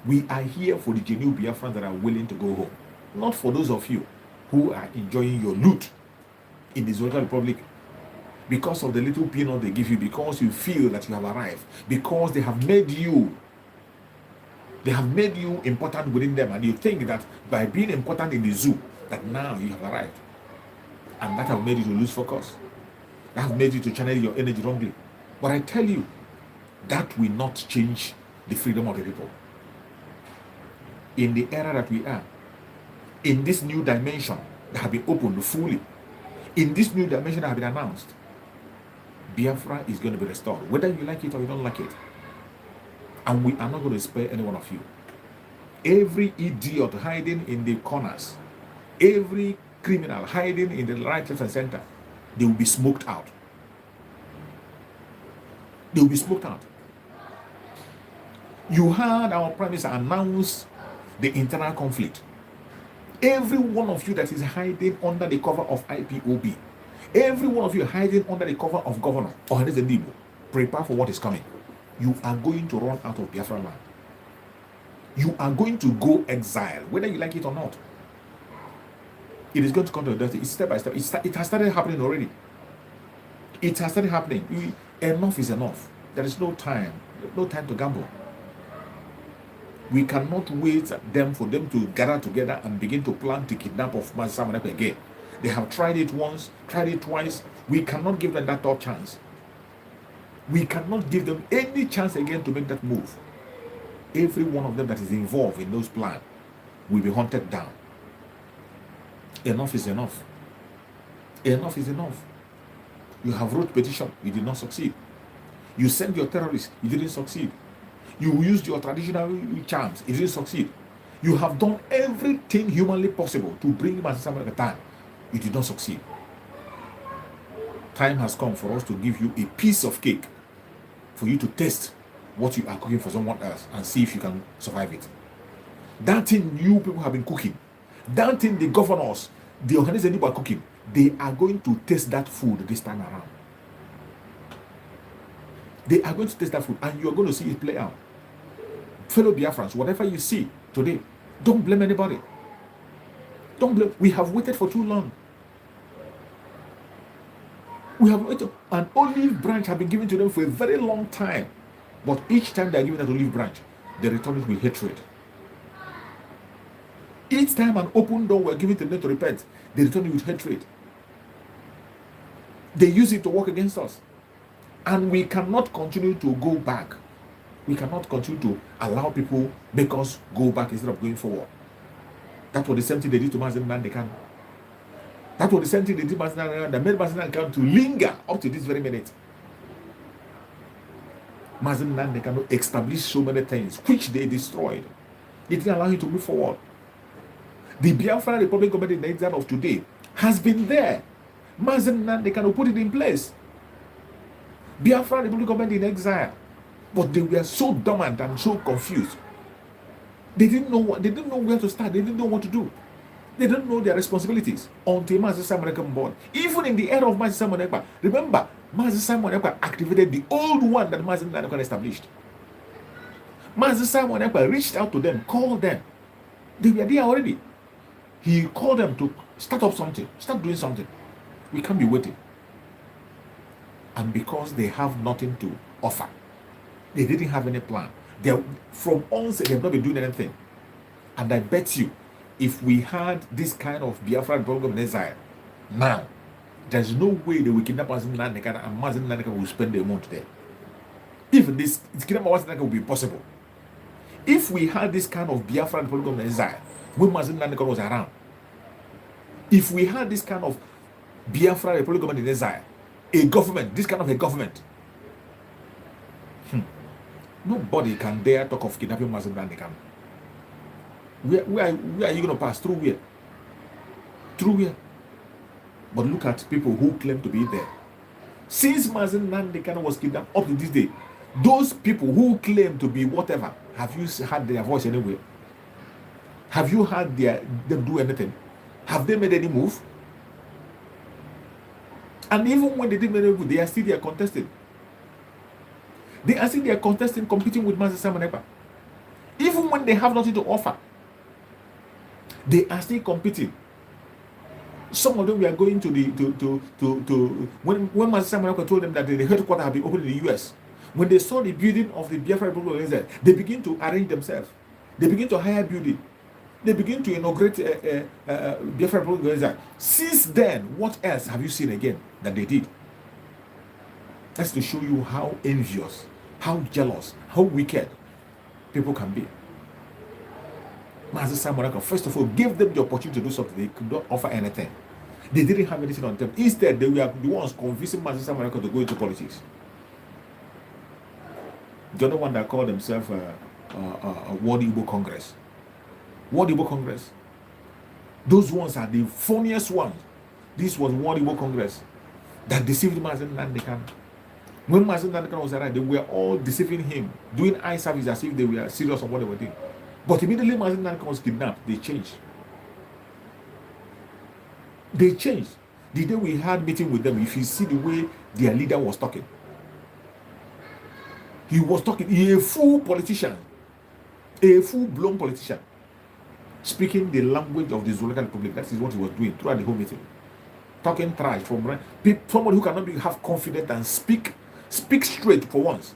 Speaker 1: we are here for the genuine Biafrans that are willing to go home, not for those of you who are enjoying your loot in the Zoological Republic because of the little peanut they give you, because you feel that you have arrived, because they have made you important within them, and you think that by being important in the zoo that now you have arrived, and that have made you to lose focus, that have made you to channel your energy wrongly. But I tell you, that will not change the freedom of the people. In the era that we are, in this new dimension that have been opened fully, in this new dimension that have been announced, Biafra is going to be restored, whether you like it or you don't like it. And we are not going to spare any one of you. Every idiot hiding in the corners, every criminal hiding in the right, left, and center, they will be smoked out. They will be smoked out. You heard our Prime Minister announce the internal conflict. Every one of you that is hiding under the cover of IPOB, every one of you hiding under the cover of Governor Ohaneze Ndigbo, prepare for what is coming. You are going to run out of Biafra land. You are going to go exile, whether you like it or not. It is going to come to a death. It's step by step. It has started happening already. It has started happening. Enough is enough. There is no time to gamble. We cannot wait for them to gather together and begin to plan to kidnap of Master Samuel again. They have tried it once, tried it twice. We cannot give them that third chance. We cannot give them any chance again to make that move. Every one of them that is involved in those plans will be hunted down. Enough is enough. Enough is enough. You have wrote petition, you did not succeed. You sent your terrorists, you didn't succeed. You used your traditional charms, it didn't succeed. You have done everything humanly possible to bring Master Samuel at the time. You did not succeed. Time has come for us to give you a piece of cake, for you to taste what you are cooking for someone else and see if you can survive it. That thing you people have been cooking, that thing the governors, the Ohaneze Ndigbo are cooking, they are going to taste that food this time around. They are going to taste that food and you are going to see it play out. Fellow Biafrans, whatever you see today, don't blame anybody. Don't blame. We have waited for too long. We have waited. An olive branch has been given to them for a very long time. But each time they are given that olive branch, they return it with hatred. Each time an open door were given to them to repent, they return it with hatred. They use it to work against us. And we cannot continue to go back. We cannot continue to allow people make us go back instead of going forward. That was the same thing they did to Mazen Nandekan. That was the same thing they did to Mazen Nandekan that made Mazen Nandekan to linger up to this very minute. Mazen Nandekan established so many things which they destroyed. They didn't allow him to move forward. The Biafra Republic government in the exile of today has been there. Mazen Nandekan put it in place. Biafra Republic government in exile, but they were so dormant and so confused. They didn't know where to start. They didn't know what to do. They didn't know their responsibilities until Master Samuel came born. Even in the era of Master Samuel, remember, Master Samuel activated the old one that Master Samuel established. Master Samuel reached out to them, called them. They were there already. He called them to start up something, start doing something. We can't be waiting. And because they have nothing to offer, they didn't have any plan. From onset, they have not been doing anything. And I bet you, if we had this kind of Biafra program in exile, now, there's no way they will kidnap Mazen Nandekan and Mazen Nandekan will spend their month there. Even this kidnap Mazen Nandekan will be possible. If we had this kind of Biafra program in exile, when Mazen Nandekan was around, if we had this kind of Biafra Republic government in exile, A government, this kind of a government. Nobody can dare talk of kidnapping Mazen Nnamdi Kanu. Where are you going to pass? Through where? Through where? But look at people who claim to be there. Since Mazen Nnamdi Kanu was kidnapped up to this day, those people who claim to be whatever, have you heard their voice anywhere? Have you heard them do anything? Have they made any move? And even when they did make any move, they are still there contesting. They are still there contesting, competing with Mazen Simon Ekpa. Even when they have nothing to offer, they are still competing. Some of them were going to when Mazen Simon Ekpa told them that the headquarters have been opened in the US. When they saw the building of the Biafra Republic, they begin to arrange themselves. They begin to hire building. They begin to inaugurate Biafra Republic. Since then, what else have you seen again that they did? That's to show you how envious, how jealous, how wicked people can be. Mazen Simon Ekpa, first of all, gave them the opportunity to do something. They could not offer anything. They didn't have anything on them. Instead, they were the ones convincing Mazen Simon Ekpa to go into politics. The other one that called themselves World Igbo Congress. World Igbo Congress. Those ones are the funniest ones. This was World Igbo Congress that deceived Mazen Nnamdi Kanu. When Mazen Nnamdi Kanu was arrived, they were all deceiving him, doing eye service as if they were serious on what they were doing. But immediately Mazen Nnamdi Kanu was kidnapped, they changed. They changed. The day we had meeting with them, if you see the way their leader was talking, he was talking, a full politician, a full-blown politician, speaking the language of the Zululand Republic. That is what he was doing throughout the whole meeting. Talking trash from somebody who cannot have confidence and speak straight for once.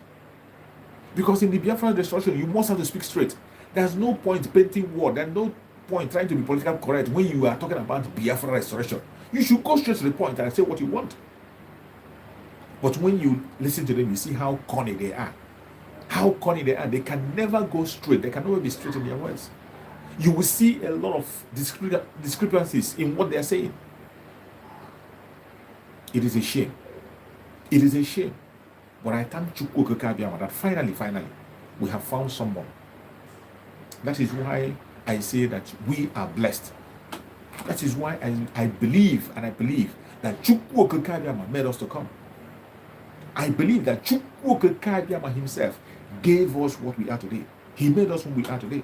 Speaker 1: Because in the Biafra destruction, you must have to speak straight. There's no point painting war. There's no point trying to be politically correct when you are talking about Biafra restoration. You should go straight to the point and say what you want. But when you listen to them, you see how corny they are. How corny they are. They can never go straight. They can never be straight in their words. You will see a lot of discrepancies in what they are saying. It is a shame. It is a shame. But I thank Chukwu Okike Abiama that finally, we have found someone. That is why I say that we are blessed. That is why I believe that Chukwu Okike Abiama made us to come. I believe that Chukwu Okike Abiama himself gave us what we are today. He made us who we are today.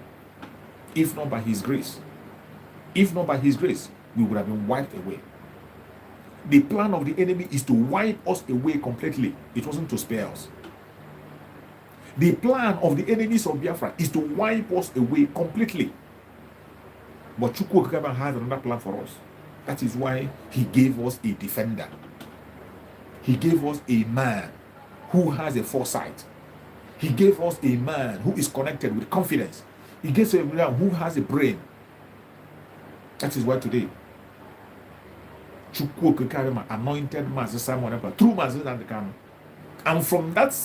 Speaker 1: If not by his grace, we would have been wiped away. The plan of the enemy is to wipe us away completely. It wasn't to spare us. The plan of the enemies of Biafra is to wipe us away completely. But Chukwu Okike Abiama has another plan for us. That is why he gave us a defender. He gave us a man who has a foresight. He gave us a man who is connected with confidence. He gave us a man who has a brain. That is why today Chukwu Okike Abiama anointed Mazen Simon Ekpa through Mazen Nnamdi Kanu. And from that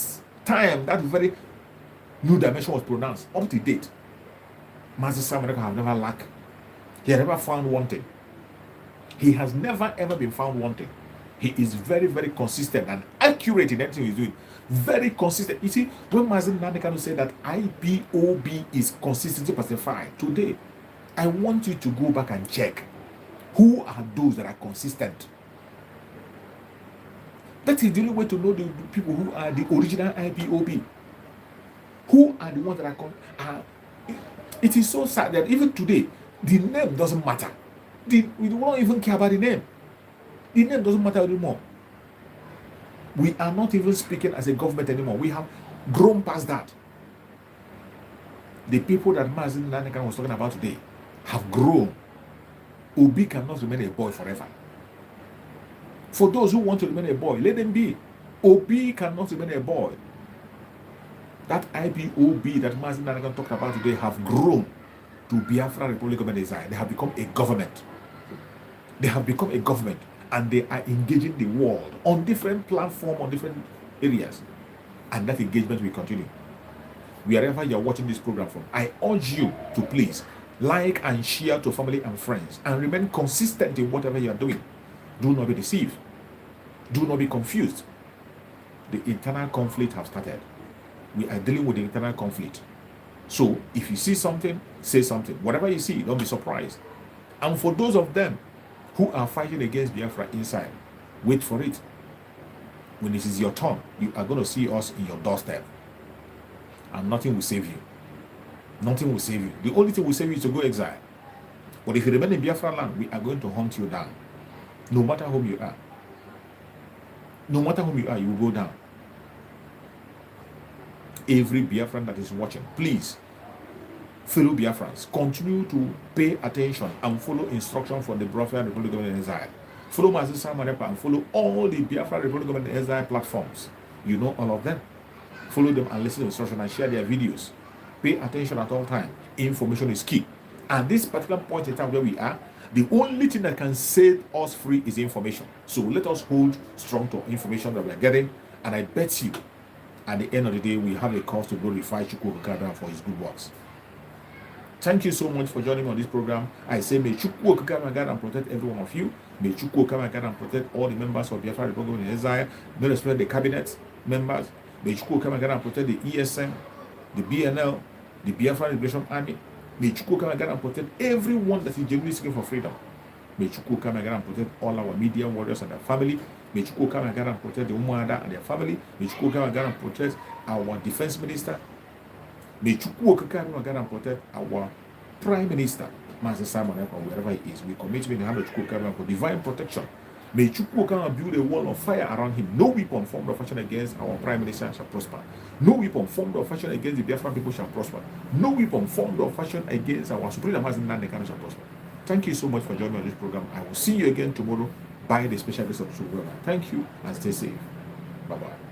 Speaker 1: time, that very new dimension was pronounced up to date. Mazen Simon Ekpa have never lacked. He has never found wanting. He has never ever been found wanting. He is very, very consistent and accurate in everything he's doing. Very consistent. You see, when Mazen Nnamdi Kanu said that IPOB is consistency personified, today, I want you to go back and check who are those that are consistent. That is the only way to know the people who are the original IPOB. Who are the ones that are it is so sad that even today, the name doesn't matter. We don't even care about the name. The name doesn't matter anymore. We are not even speaking as a government anymore. We have grown past that. The people that Mazen Nnamdi Kanu was talking about today have grown. Obi cannot remain a boy forever. For those who want to remain a boy, let them be. Obi cannot remain a boy. That IPOB that Mazen Nnamdi Kanu talked about today have grown to Biafra Republic of Nigeria. They have become a government. They have become a government, and they are engaging the world on different platforms, on different areas. And that engagement will continue. Wherever you are watching this program from, I urge you to please like and share to family and friends and remain consistent in whatever you are doing. Do not be deceived. Do not be confused. The internal conflict has started. We are dealing with the internal conflict. So if you see something, say something. Whatever you see, don't be surprised. And for those of them who are fighting against Biafra inside, wait for it. When it is your turn, you are going to see us in your doorstep. And nothing will save you. Nothing will save you. The only thing will save you is to go exile. But if you remain in Biafra land, we are going to hunt you down. No matter whom you are. No matter whom you are, you will go down. Every Biafran that is watching, please, fellow Biafrans, continue to pay attention and follow instruction from the Biafra Republic Government in Exile. Follow Mazi Samarepa and follow all the Biafra Republic Government in Exile platforms. You know all of them. Follow them and listen to instruction and share their videos. Pay attention at all times. Information is key. And this particular point in time where we are, the only thing that can set us free is information. So let us hold strong to information that we are getting. And I bet you, at the end of the day, we have a cause to glorify Chukwu Okikara for his good works. Thank you so much for joining me on this program. I say, may Chukwu Okikara guide and protect every one of you. May Chukwu Okikara guide and protect all the members of Biafra Republic in Exile. May respect the cabinet members. May Chukwu Okikara guide and protect the ESM, the BNL, the Biafra Liberation Army. May Chukwu Okikara guide and protect everyone that is genuinely seeking for freedom. May Chukwu Okikara guide and protect all our media warriors and their family. May Chukwu Okikara guide and protect the Umuada and their family. May Chukwu Okikara guide and protect our defense minister. May Chukwu Okikara guide and protect our prime minister, Master Simon Ekpa, wherever he is. We commit to the hand of Chukwu Okikara for divine protection. May Chukwu Okikara build a wall of fire around him. No weapon formed or fashioned against our prime minister shall prosper. No weapon formed or fashioned against the Biafran people shall prosper. No weapon formed or fashioned against our supreme Master Nandekano shall prosper. Thank you so much for joining me on this program. I will see you again tomorrow by the special grace of Chukwu. Thank you and stay safe. Bye-bye.